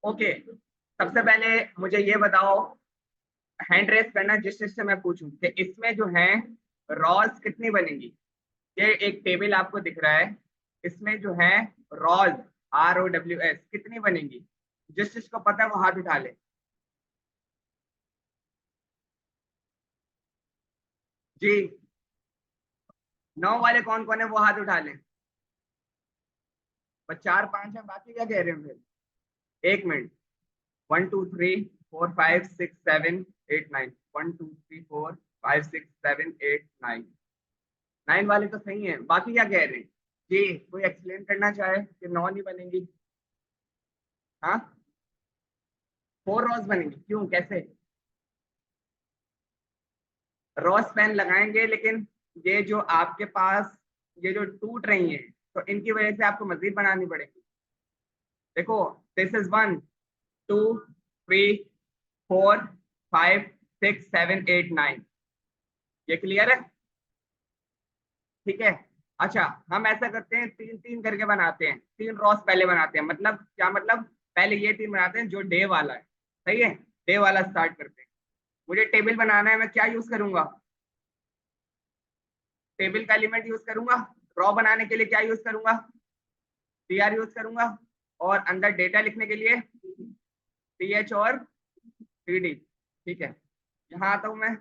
Okay, सबसे पहले मुझे ये बताओ, हैंड रेस करना जिस चीज से मैं पूछूं कि इसमें जो है रॉज कितनी बनेगी। ये एक टेबल आपको दिख रहा है, इसमें जो है रॉज, ROWS कितनी बनेगी। जिस चीज को पता है वो हाथ उठा ले। जी, 9 वाले कौन कौन है वो हाथ उठा ले। बस 4 5 है, बाकी क्या कह रहे हैं फिर। एक मिनट, 1 2 3 4 5 6 7 8 9, 1 2 3 4 5 6 7 8 9। 9 वाले तो सही है, बाकी क्या कह रहे हैं। जी, कोई एक्सप्लेन करना चाहे कि 9 नहीं बनेगी। हाँ, 4 रॉस बनेंगी, क्यों, कैसे। रॉस पेन लगाएंगे, लेकिन ये जो आपके पास ये जो टूट रही है तो इनकी वजह से आपको मजीद बनानी पड़ेगी। देखो, दिस इज 1 2 3 4 5 6 7 8 9। ये क्लियर है। ठीक है। अच्छा, हम ऐसा करते हैं, 3 3 करके बनाते हैं, 3 रॉस पहले बनाते हैं। मतलब क्या मतलब, पहले ये 3 बनाते हैं जो डे वाला है। सही है, डे वाला स्टार्ट करते हैं। मुझे टेबल बनाना है, मैं क्या यूज करूंगा, टेबल का एलिमेंट यूज करूंगा। रॉ बनाने के लिए क्या यूज करूंगा, TR यूज करूंगा। और अंदर डेटा लिखने के लिए TH और TD। ठीक है, यहाँ आता हूं मैं।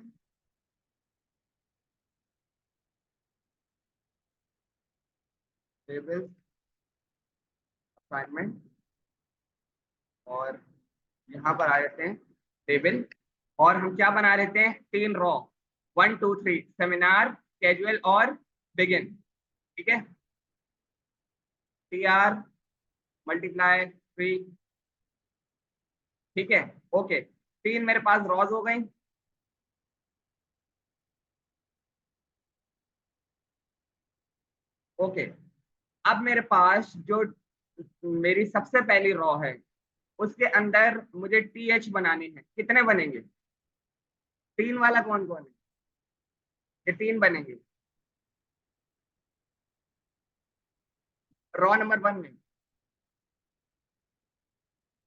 टेबल असाइनमेंट, और यहाँ पर आ जाते हैं टेबल। और हम क्या बना लेते हैं, 3 रॉ, 1 2 3, सेमिनार, कैजुअल और बिगिन। ठीक है, TR मल्टीप्लाई 3। ठीक है, ओके, 3 मेरे पास रॉज हो गई। ओके, अब मेरे पास जो मेरी सबसे पहली रॉ है उसके अंदर मुझे TH बनानी है। कितने बनेंगे, 3 वाला कौन कौन है, ये 3 बनेंगे रॉ नंबर 1 में।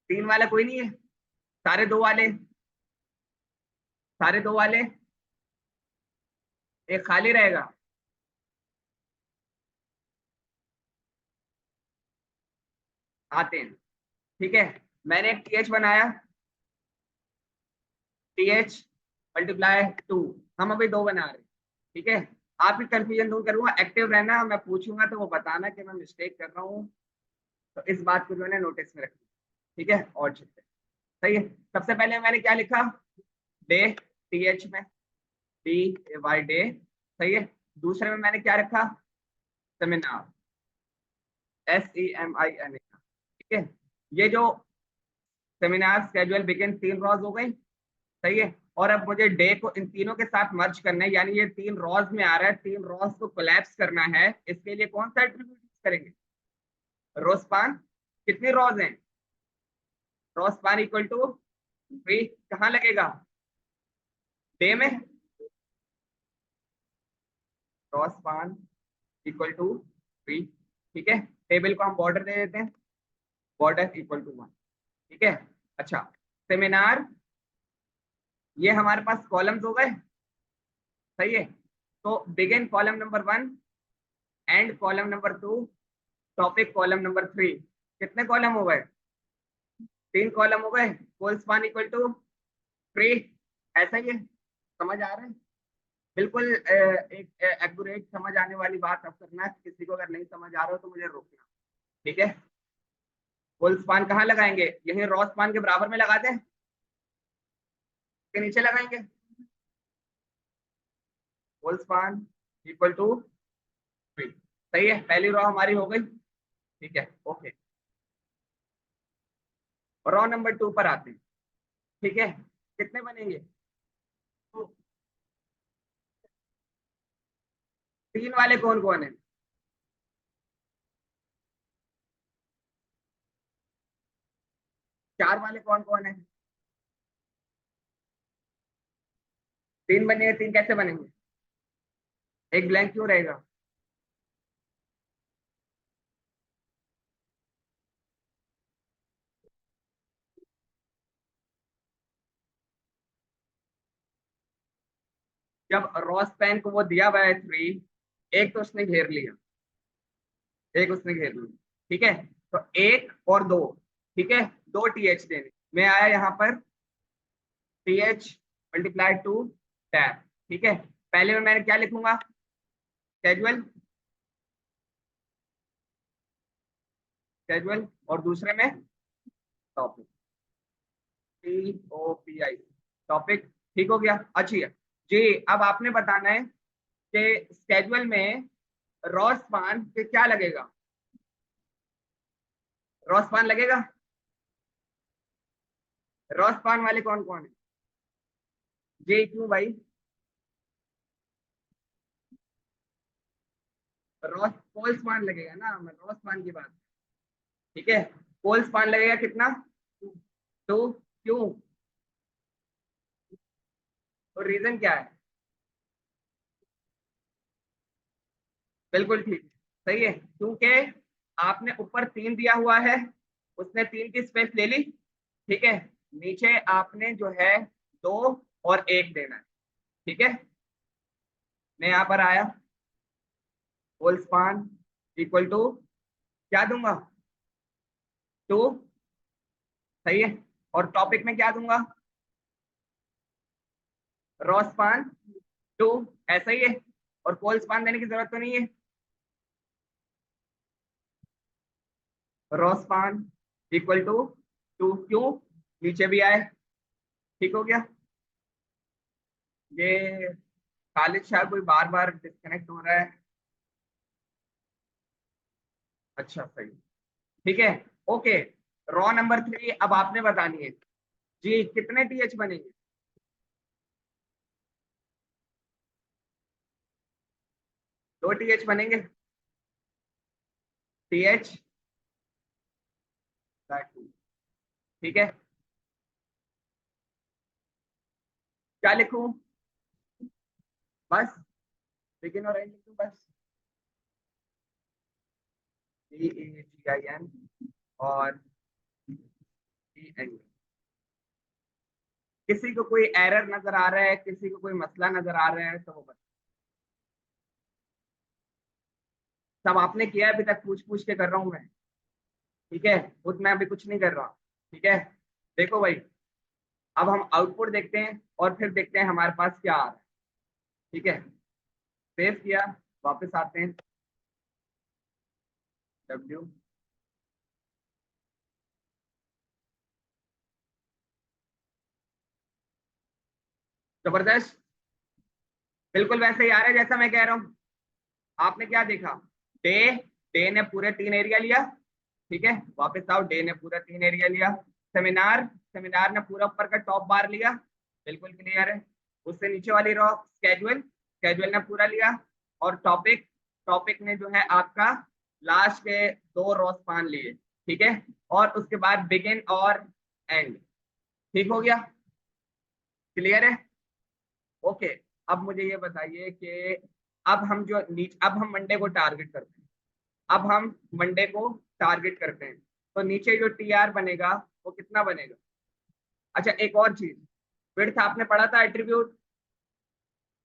3 वाला कोई नहीं है, सारे 2 वाले, सारे 2 वाले, एक खाली रहेगा। आते हैं। ठीक है, मैंने एक TH बनाया, TH मल्टीप्लाई 2। हम अभी 2 बना रहे हैं। ठीक है, आपकी कंफ्यूजन दूर करूंगा, एक्टिव रहना, मैं पूछूंगा तो वो बताना कि मैं मिस्टेक कर रहा हूँ। तो इस बात को जो है नोटिस में रखना। ठीक है, और चलते हैं। सही है, सबसे पहले मैंने क्या लिखा, डे, TH में DAY डे। सही है, दूसरे में मैंने क्या रखा, सेमिनार, SEMINAR। ठीक है, ये जो सेमिनार, स्केड्यूल, बिगिन, 3 रॉज हो गई। सही है, और अब मुझे डे को इन तीनों के साथ मर्ज करना है, यानी ये 3 रॉज में आ रहा है, 3 रॉज को कोलैप्स करना है। इसके लिए कौन सा एट्रीब्यूट यूज करेंगे, रोस्पान। कितनी रॉज हैं, रोस्पान इक्वल टू 3। कहाँ लगेगा, डे में, रोस्पान इक्वल टू 3। ठीक है, टेबल को हम बॉर्डर दे देते हैं, बॉर्डर इक्वल टू 1। ठीक है, अच्छा, सेमिनार, ये हमारे पास कॉलम्स हो गए। सही है, तो begin column number 1, and column number 2, topic column number 3। कितने कॉलम हो गए, 3 कॉलम हो गए। Full span equal to 3। ऐसा ही है, समझ आ रहा है। बिल्कुल एक एक्यूरेट समझ आने वाली बात अब करना है, किसी को अगर नहीं समझ आ रहा हो तो मुझे रोकना। ठीक है, फुल स्पान कहाँ लगाएंगे, यही रॉ स्पान के बराबर में लगा दें, के नीचे लगाएंगे। Full span equal to 3। सही है, पहली रॉ हमारी हो गई। ठीक है, ओके, रॉ नंबर 2 पर आते हैं। ठीक है, कितने बनेंगे, तो 3 वाले कौन कौन है, 4 वाले कौन कौन है। 3 बने, 3 कैसे बनेंगे, एक ब्लैंक क्यों रहेगा। जब रोस्पेन को वो दिया हुआ है 3, एक तो उसने घेर लिया, एक उसने घेर लिया, ठीक है, तो 1 और 2, ठीक है, 2 TH देने में आया यहाँ पर TH मल्टीप्लाई टू टैब, ठीक है। पहले में मैंने क्या लिखूंगा, कैजुअल, कैजुअल, और दूसरे में टॉपिक, TOPI, टॉपिक, ठीक हो गया। अच्छी है जी। अब आपने बताना है कि स्केजुअल में रॉस्पान के क्या लगेगा, रॉस्पान लगेगा, रॉस्पान वाले कौन कौन है जी, क्यों भाई, रॉस पोल्समान लगेगा ना, मैं रॉस्पान की बात, ठीक है, पोल्समान लगेगा कितना, 2, क्यों, तो रीजन क्या है, बिल्कुल ठीक, सही है, क्योंकि आपने ऊपर 3 दिया हुआ है, उसने 3 की स्पेस ले ली, ठीक है, नीचे आपने जो है 2 और 1 देना है, ठीक है। मैं यहाँ पर आया, होल स्पान इक्वल टू क्या दूंगा, 2, सही है, और टॉपिक में क्या दूंगा, रॉ स्पान 2, ऐसा ही है, और कोल स्पान देने की जरूरत तो नहीं है, रॉ स्पान इक्वल टू 2, क्यों, नीचे भी आए, ठीक हो गया। ये खालिद शाह कोई बार बार डिस्कनेक्ट हो रहा है, अच्छा सही, ठीक है, ओके। रॉ नंबर 3 अब आपने बतानी है जी, कितने TH बनेंगे, 2 TH बनेंगे, TH, ठीक है, क्या लिखूं, बस बिगिन और एंड लिखूं बस, DEGIN और EN। किसी को कोई एरर नजर आ रहा है, किसी को कोई मसला नजर आ रहा है तो वो बता, सब आपने किया है अभी तक, पूछ पूछ के कर रहा हूं मैं, ठीक है, खुद मैं अभी कुछ नहीं कर रहा, ठीक है। देखो भाई, अब हम आउटपुट देखते हैं और फिर देखते हैं हमारे पास क्या आ रहा है, ठीक है, सेव किया, वापस आते हैं, W, जबरदस्त, बिल्कुल वैसे ही आ रहा है जैसा मैं कह रहा हूँ। आपने क्या देखा, डे, डे ने पूरे 3 एरिया लिया, ठीक है, वापस आओ, डे ने पूरा 3 एरिया लिया, सेमिनार, सेमिनार ने पूरा ऊपर का टॉप बार लिया, बिल्कुल क्लियर है, उससे नीचे वाली रो स्केजुअल, स्केजुअल ने पूरा लिया, और टॉपिक, टॉपिक ने जो है आपका लास्ट के 2 रो स्पान लिए, ठीक है, और उसके बाद बिगिन और एंड, ठीक हो गया, क्लियर है, ओके। अब मुझे ये बताइए कि अब हम जो नीचे, अब हम मंडे को टारगेट करते हैं, अब हम मंडे को टारगेट करते हैं, तो नीचे जो TR बनेगा वो कितना बनेगा, अच्छा एक और चीज, विड्थ आपने पढ़ा था एट्रीब्यूट,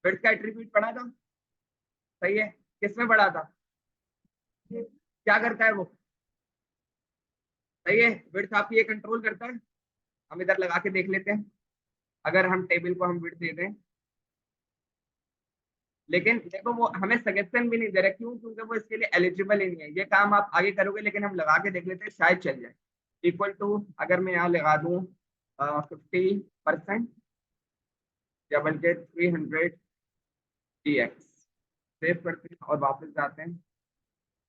विड्थ का एट्रीब्यूट पढ़ा था, सही है, किसमें पढ़ा था, क्या करता है वो, सही है, विड्थ आपकी ये कंट्रोल करता है, हम इधर लगा के देख लेते हैं, अगर हम टेबल को हम विड्थ दे दें, लेकिन देखो वो हमें सजेशन भी नहीं दे रहा, क्यों, क्योंकि वो इसके लिए एलिजिबल ही नहीं है, ये काम आप आगे करोगे, लेकिन हम लगा के देख लेते हैं, शायद चल जाए, इक्वल टू, अगर मैं यहाँ लगा दूं 50% या बल्कि 300 TX, सेव करते हैं और वापस जाते हैं,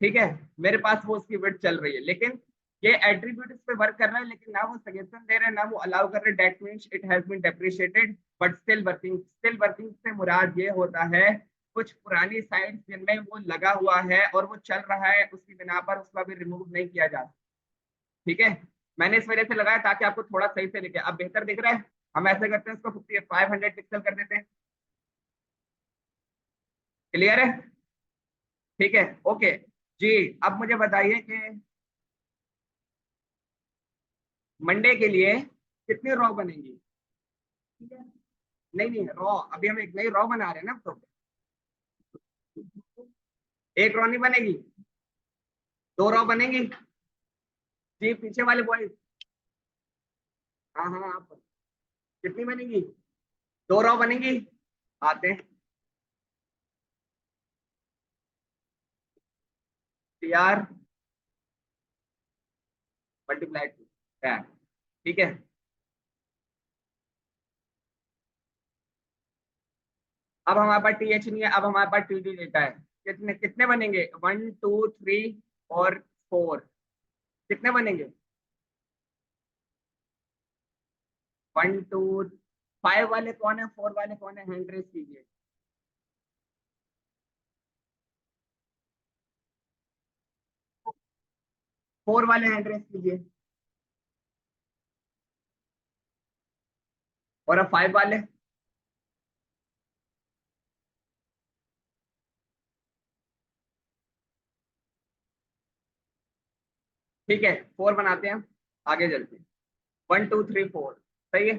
ठीक है, मेरे पास वो उसकी विड्थ चल रही है, लेकिन ये एट्रीब्यूट इस पे वर्क कर रहा है, लेकिन ना वो सजेशन दे रहे हैं ना वो अलाउ कर रहे हैं, that means it has been depreciated but still working, still working से मुराद ये होता है कुछ पुरानी साइट्स जिनमें वो लगा हुआ है और वो चल रहा है, उसकी बिना पर उसको अभी रिमूव नहीं किया जा सकता, ठीक है, मैंने इस वजह से लगाया ताकि आपको थोड़ा सही से दिखे, अब बेहतर दिख रहा है, हम ऐसे करते हैं इसको 500 पिक्सल कर देते हैं, क्लियर है, ठीक है, ओके जी। अब मुझे बताइए कि मंडे के लिए कितनी रो बनेंगी, नहीं नहीं रॉ, अभी हम एक नई रॉ बना रहे हैं ना, तो एक रॉ नहीं बनेगी, दो रॉ बनेगी। जी पीछे वाले बॉयज, हाँ हाँ आप, कितनी बनेगी? दो रॉ बनेगी। आते हैं, टी आर मल्टीप्लाई टू, ठीक है। अब हमारे पास टी एच नहीं है, अब हमारे पास टी डी डेटा है। कितने कितने बनेंगे? 1 2 3 और 4, कितने बनेंगे? 1 2 5 वाले कौन है, 4 वाले कौन है, हैंड रेस कीजिए। 4 वाले हैंड रेस कीजिए, और अब 5 वाले। ठीक है 4 बनाते हैं, आगे चलते हैं। 1 2 3 4, सही है।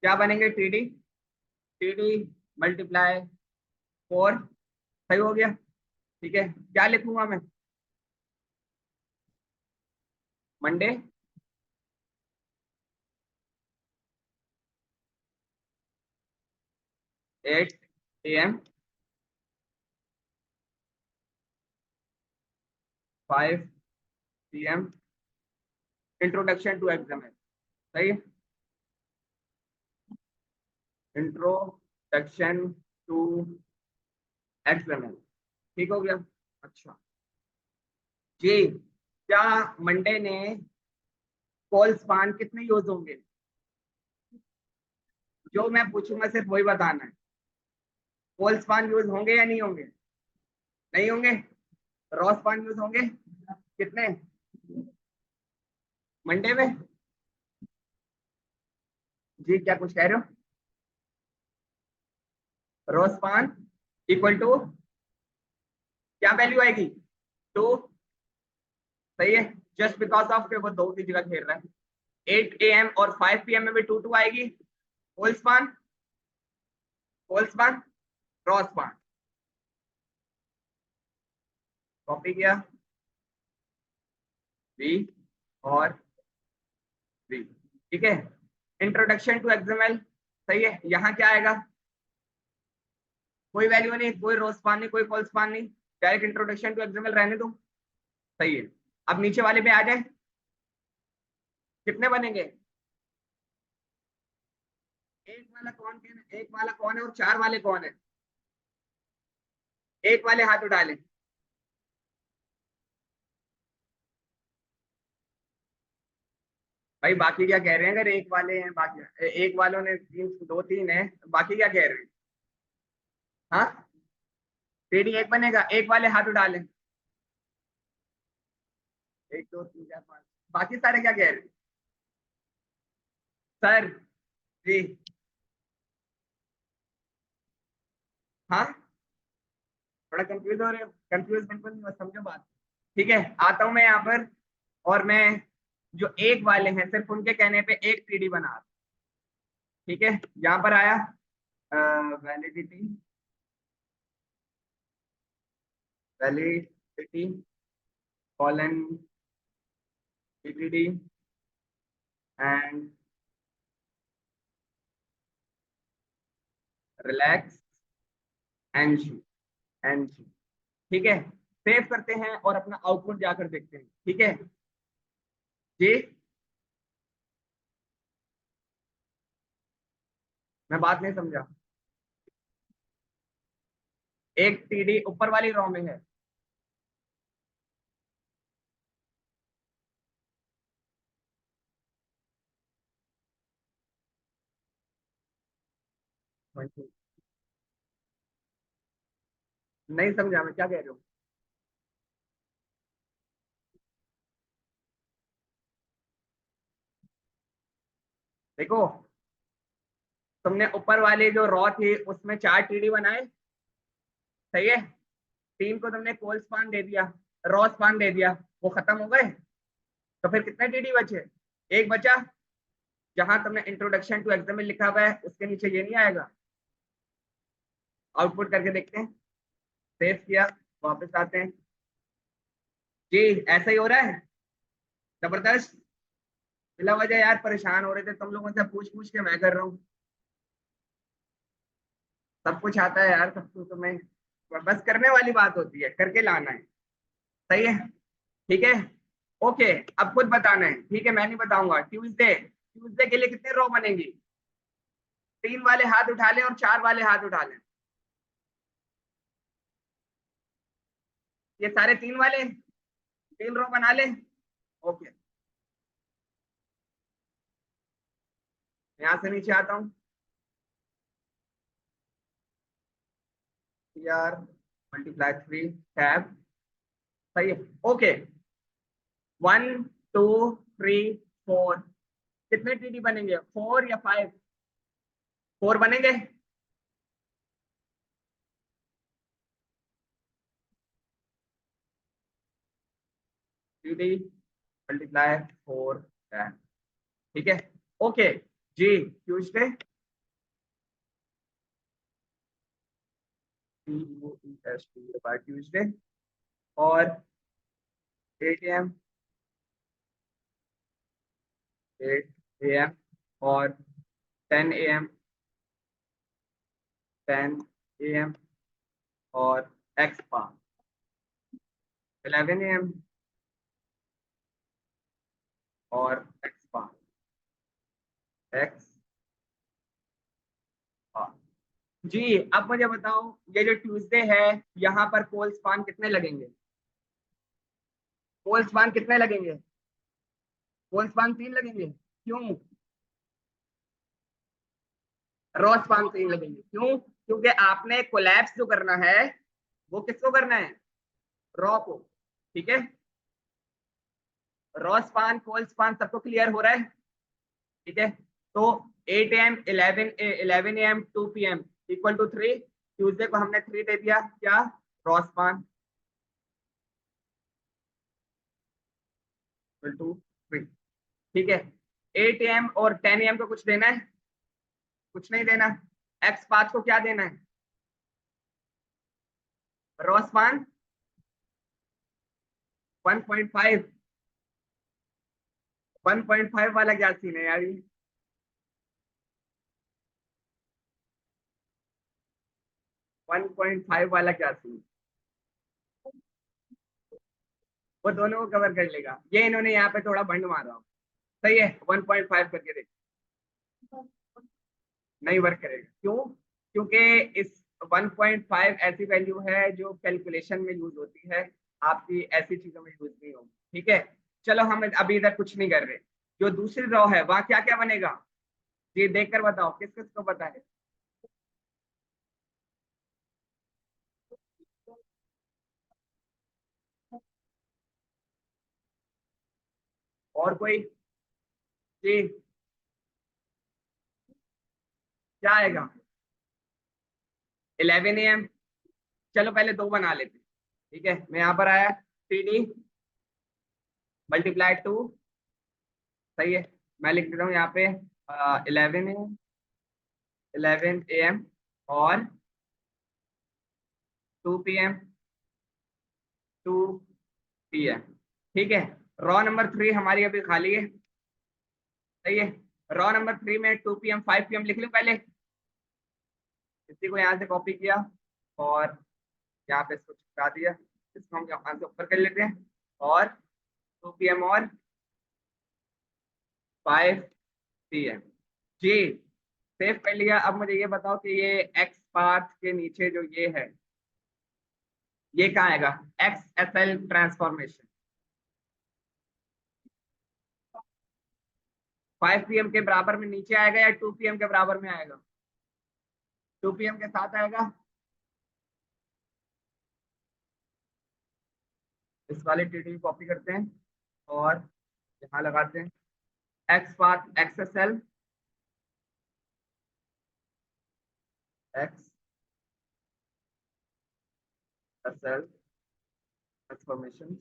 क्या बनेंगे? T D, T D multiply 4, सही हो गया। ठीक है, क्या लिखूंगा मैं? Monday 8 AM, 5 PM, introduction to exam, सही है। इंट्रोडक्शन टू एग्जाम, ठीक हो गया। अच्छा जी, क्या मंडे ने कॉल स्पान कितने यूज होंगे? जो मैं पूछूंगा सिर्फ वही बताना है। कॉल स्पान यूज होंगे या नहीं होंगे? नहीं होंगे। रॉ स्पान यूज होंगे, कितने मंडे में? जी क्या कुछ कह रहे हो? रॉ स्पान इक्वल टू क्या वैल्यू आएगी? 2, सही है। जस्ट बिकॉज ऑफ के वो दो की जगह खेल रहा है। 8 AM और 5 PM में भी 2 आएगी। Whole span, whole span, row span, copy किया, बी और बी, ठीक है। इंट्रोडक्शन टू एक्सएमएल, सही है। यहाँ क्या आएगा? कोई वैल्यू नहीं, कोई रॉ स्पान नहीं, कोई कॉल स्पान नहीं, डायरेक्ट इंट्रोडक्शन टू एक्सएमएल रहने दो, सही है। अब नीचे वाले पे आ जाए, कितने बनेंगे? एक वाला कौन है, एक वाला कौन है और 4 वाले कौन है? एक वाले हाथ उठा ले। भाई बाकी क्या कह रहे हैं? अगर एक वाले हैं, बाकी एक वालों ने 2 3 है, बाकी क्या कह रहे हैं? हाँ टीडी एक बनेगा, एक वाले हाथ उठा ले। 1 2 3 4 5, बाकी सारे क्या कह रहे हैं? सर जी, हाँ थोड़ा कंफ्यूज हो रहे हो? कंफ्यूज बिल्कुल नहीं, बस समझो बात। ठीक है, आता हूं मैं यहाँ पर, और मैं जो एक वाले हैं सिर्फ उनके कहने पे एक टीडी बना रहा हूं। ठीक है, यहाँ पर आया validity, validity colon TTD and relax NG, NG, ठीक है। सेव करते हैं और अपना आउटपुट जाकर देखते हैं, ठीक है जी। मैं बात नहीं समझा। एक टीडी ऊपर वाली रो में है। नहीं समझा मैं क्या कह रही हूँ। देखो, तुमने ऊपर वाले जो रॉ थे उसमें 4 टीडी बनाए, सही है। 3 को तुमने कोल स्पान दे दिया, रॉ स्पान दे दिया, वो खत्म हो गए। तो फिर कितने टीडी बचे? एक बचा। जहां तुमने इंट्रोडक्शन टू एक्सएमएल लिखा हुआ है उसके नीचे ये नहीं आएगा? आउटपुट करके देखते हैं। सेव किया, वापस आते हैं। जी ऐसा ही हो रहा है, जबरदस्त। बिला वजह यार परेशान हो रहे थे तुम लोगों से, पूछ पूछ के मैं कर रहा हूँ। सब कुछ आता है यार, सब कुछ तुम्हें बस करने वाली बात होती है, करके लाना है। सही है, ठीक है। ओके, अब खुद बताना है, ठीक है, मैं नहीं बताऊंगा। ट्यूसडे, ट्यूसडे के लिए कितने रो बनेंगी? 3 वाले हाथ उठा लें और 4 वाले हाथ उठा लें। ये सारे 3 वाले, 3 रो बना लें। ओके, यहां से नीचे आता हूँ। यार मल्टीप्लाई 3 टैब, सही है। ओके, 1 2 3 4, कितने टीडी बनेंगे? 4 या 5? 4 बनेंगे। टीडी मल्टीप्लाई 4 टैब, ठीक है। ओके जी, ट्यूसडे, ट्यूसडे, और 8 AM, 8 AM, और 10 AM, 10 AM, और एक्स पार 11 AM, और एक्स पार एक्स पार। जी अब मुझे बताओ, ये जो ट्यूसडे है, यहाँ पर पोल स्पान कितने लगेंगे? पोल स्पान कितने लगेंगे? पोल स्पान 3 लगेंगे। क्यों? रॉ स्पान 3 लगेंगे, क्यों? क्योंकि आपने कोलैप्स जो करना है वो किसको करना है? रॉ को, ठीक है। रॉ स्पान, कोल स्पान सबको क्लियर हो रहा है, ठीक है। तो 8 AM, 11 AM, 2 PM equal to 3। Tuesday को हमने 3 दे दिया, क्या? रॉ स्पान इक्वल टू 3, ठीक है। 8 AM और 10 AM को कुछ देना है? कुछ नहीं देना। एक्स पाथ को क्या देना है? रॉ स्पान 1.5, 1.5 वाला क्या सीन है यार? 1.5 वाला क्या सीन? वो दोनों को कवर कर लेगा, ये इन्होंने यहाँ पे थोड़ा बंड मारा हो। सही है, 1.5 करके देख, नहीं वर्क करेगा। क्यों? क्योंकि इस 1.5 ऐसी वैल्यू है जो कैलकुलेशन में यूज होती है, आपकी ऐसी चीजों में यूज नहीं होगी, ठीक है। चलो हम अभी इधर कुछ नहीं कर रहे। जो दूसरी रॉ है वहां क्या क्या बनेगा? ये देखकर बताओ, किस किस को पता है? और कोई? जी क्या आएगा? 11 AM। चलो पहले 2 बना लेते हैं, ठीक है। मैं यहाँ पर आया, TD मल्टीप्लाई 2, सही है। मैं लिख देता हूँ यहाँ पे 11 AM, 11 AM, और 2 PM, 2 PM, ठीक है। रॉ नंबर 3 हमारी अभी खाली है, सही है। रॉ नंबर 3 में 2 PM, 5 PM लिख लूँ पहले। इसी को यहाँ से कॉपी किया और यहाँ पे इसको चिपका दिया। इसको हम यहाँ से ऊपर कर लेते हैं, और 2 PM और 5 PM। जी सेव कर लिया। अब मुझे ये बताओ कि ये एक्स पाथ के नीचे जो ये है, ये कहाँ आएगा? XSL ट्रांसफॉर्मेशन 5 PM के बराबर में नीचे आएगा या 2 PM के बराबर में आएगा? 2 PM के साथ आएगा। इस वाले टीटी की कॉपी करते हैं और यहाँ लगाते हैं। X path XSL, XSL transformation,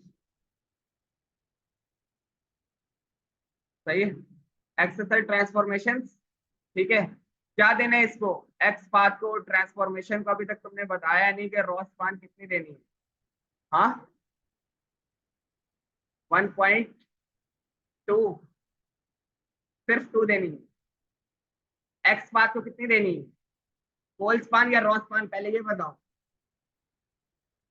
सही है। एक्सेसल ट्रांसफॉर्मेशन, ठीक है। क्या देना है इसको, एक्स पाथ को, ट्रांसफॉर्मेशन को अभी तक तुमने बताया नहीं कि रॉ स्पान कितनी देनी है। हाँ 1.2, सिर्फ 2 देनी है। एक्स पाथ को कितनी देनी है, होल स्पान या रॉ स्पान, पहले ये बताओ।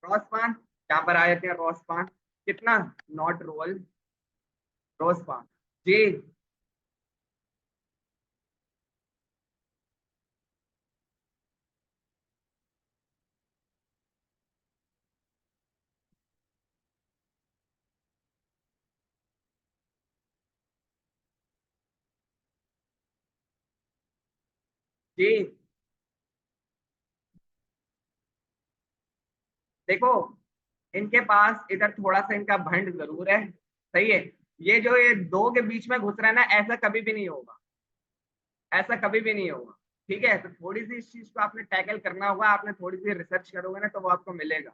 रॉ स्पान, यहाँ पर आ जाते हैं रॉ स्पान कितना, नॉट रोल, रॉ स्पान जी। जी देखो, इनके पास इधर थोड़ा सा इनका भंड जरूर है, सही है। ये जो ये दो के बीच में घुस रहा है ना, ऐसा कभी भी नहीं होगा, ऐसा कभी भी नहीं होगा, ठीक है। तो थोड़ी सी इस चीज को आपने टैकल करना होगा, आपने थोड़ी सी रिसर्च करोगे ना तो वो आपको मिलेगा,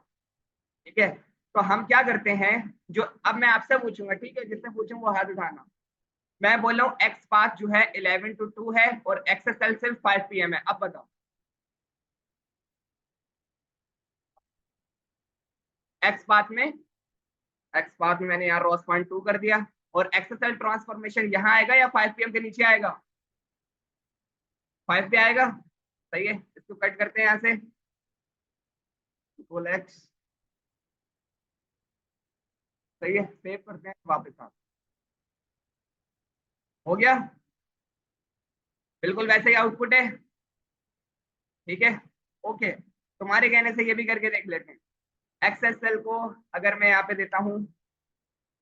ठीक है। तो हम क्या करते हैं, जो अब मैं आपसे पूछूंगा, ठीक है, जिससे पूछूं वो हाथ उठाना। मैं बोल रहा हूँ एक्स पाथ जो है 11 to 2 है और एक्सएसएल सिर्फ 5 PM है, अब बताओ। एक्स पाथ में, एक्स पाथ में मैंने यहाँ रॉस पॉइंट 2 कर दिया, और एक्सएसएल ट्रांसफॉर्मेशन यहाँ आएगा या 5 PM के नीचे आएगा, 5 पे आएगा, सही है। इसको कट करते हैं यहाँ से, इक्वल एक्स, सही है, सेव करते हैं वापस आ, हो गया, बिल्कुल वैसे ही आउटपुट है, ठीक है। ओके, तुम्हारे कहने से ये भी करके देख लेते हैं। एक्सएसएल को अगर मैं यहाँ पे देता हूँ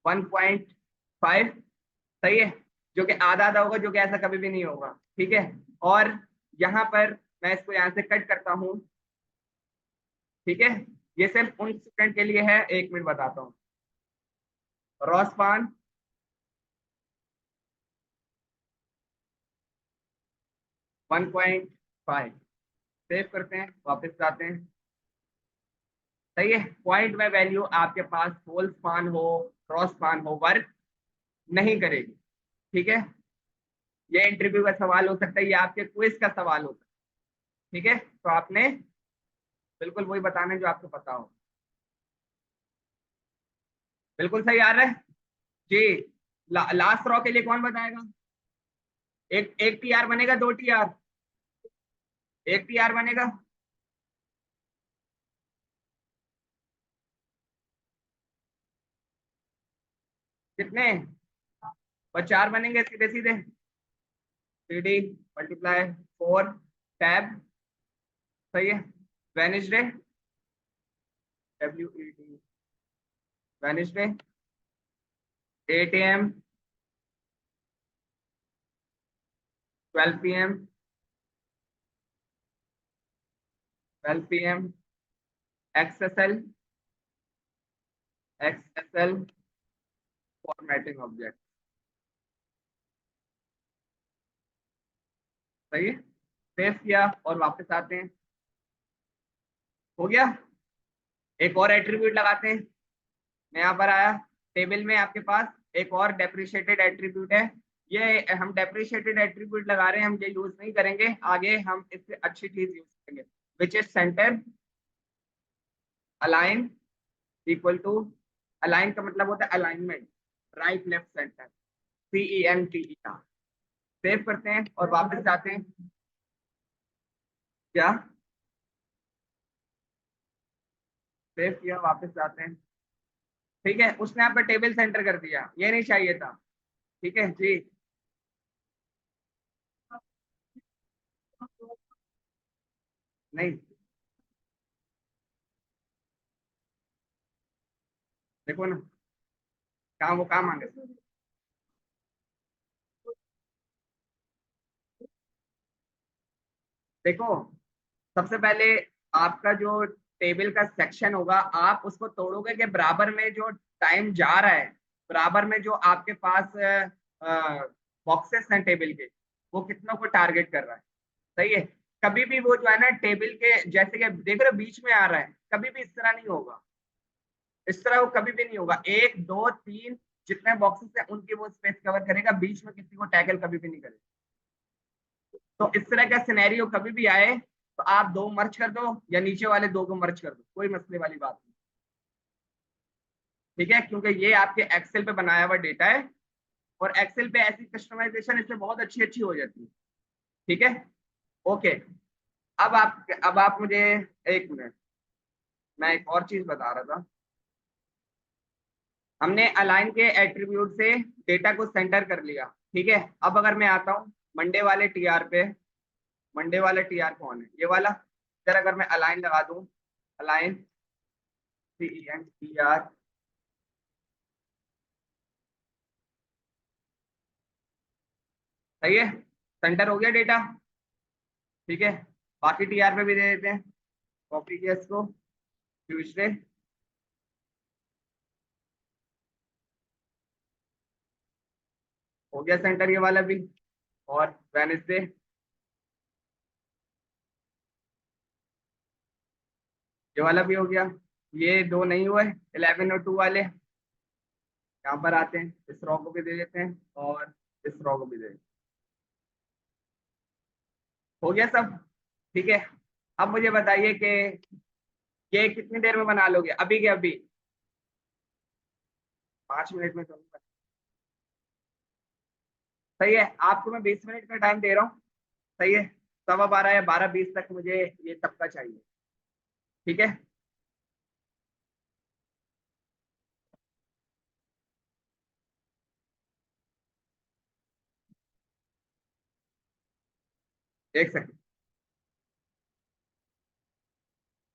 1.5, सही है, जो कि आधा आधा होगा, जो कि ऐसा कभी भी नहीं होगा, ठीक है। और यहाँ पर मैं इसको यहाँ से कट करता हूँ, ठीक है। ये सिर्फ उन स्टूडेंट के लिए है, 1 मिनट बताता हूँ। रॉस्पान 1.5, सेव करते हैं, वापस जाते हैं, सही है। पॉइंट में वैल्यू आपके पास होल स्पान हो, क्रॉस स्पान हो, वर्क नहीं करेगी, ठीक है। ये इंटरव्यू का सवाल हो सकता है, ये आपके क्विज का सवाल हो सकता है, ठीक है। तो आपने बिल्कुल वही बताना है जो आपको पता हो, बिल्कुल सही आ रहा है जी। लास्ट रॉ के लिए कौन बताएगा, एक एक टीआर बनेगा, 2 टीआर, एक टीआर बनेगा, कितने, और 4 बनेंगे सीधे सीधे, 3D मल्टीप्लाई 4 टैब, सही है। Wednesday, WED, Wednesday 8 AM, 12 PM, 12 PM, XSL, XSL formatting object, सही है। सेव किया और वापस आते हैं, हो गया। एक और एट्रीब्यूट लगाते हैं, मैं यहाँ पर आया, टेबल में आपके पास एक और डेप्रिशिएटेड एट्रीब्यूट है। ये हम डेप्रिशिएटेड एट्रीब्यूट लगा रहे हैं, हम ये यूज नहीं करेंगे आगे, हम इससे अच्छी चीज यूज करेंगे, which is center align equal to, align का मतलब होता है alignment, right left center, CENTER। Save करते हैं और वापस जाते हैं, क्या, सेव किया, वापस जाते हैं, ठीक है। उसने आपका टेबल सेंटर कर दिया, ये नहीं चाहिए था, ठीक है जी। नहीं, देखो ना, काम वो काम मांगे, देखो सबसे पहले आपका जो टेबल का सेक्शन होगा, आप उसको तोड़ोगे कि बराबर में जो टाइम जा रहा है, बराबर में जो आपके पास बॉक्सेस हैं टेबल के, वो कितनों को टारगेट कर रहा है, सही है। कभी भी वो जो है ना टेबल के, जैसे कि देख रहे हो बीच में आ रहा है, कभी भी इस तरह नहीं होगा, इस तरह वो कभी भी नहीं होगा, 1 2 3 जितने बॉक्सेस है उनकी वो स्पेस कवर करेगा, बीच में किसी को टैकल कभी भी नहीं करेगा। तो इस तरह का सिनेरियो कभी भी आए तो आप दो मर्ज कर दो या नीचे वाले दो को मर्ज कर दो, कोई मसले वाली बात नहीं। ठीक है, क्योंकि ये आपके एक्सेल पे बनाया हुआ डेटा है और एक्सेल पे ऐसी कस्टमाइजेशन इसमें बहुत अच्छी अच्छी हो जाती है। ठीक है, ओके। अब आप मुझे, एक मिनट, मैं एक और चीज बता रहा था। हमने अलाइन के एट्रीब्यूट से डेटा को सेंटर कर लिया। ठीक है, अब अगर मैं आता हूँ मंडे वाले टीआर पे, मंडे वाला टीआर कौन है, ये वाला। इधर अगर मैं अलाइन लगा दूं, अलाइन CENTR, सही है, सेंटर हो गया डेटा। ठीक है, बाकी टीआर पे भी दे देते हैं, कॉपी किया इसको, ट्यूसडे, हो गया सेंटर ये वाला भी, और वेनेसडे, ये वाला भी हो गया। ये दो नहीं हुए, 11 और 2 वाले यहाँ पर आते हैं, इस रॉ को भी दे देते हैं और इस रॉ को भी दे देते हैं। हो गया सब। ठीक है, अब मुझे बताइए कि ये कितनी देर में बना लोगे, अभी के अभी? 5 मिनट में करूंगा। सही है, आपको मैं 20 मिनट का टाइम दे रहा हूँ। सही है, 12:15 या 12:20 तक मुझे ये तबका चाहिए। ठीक है, एक सेकंड।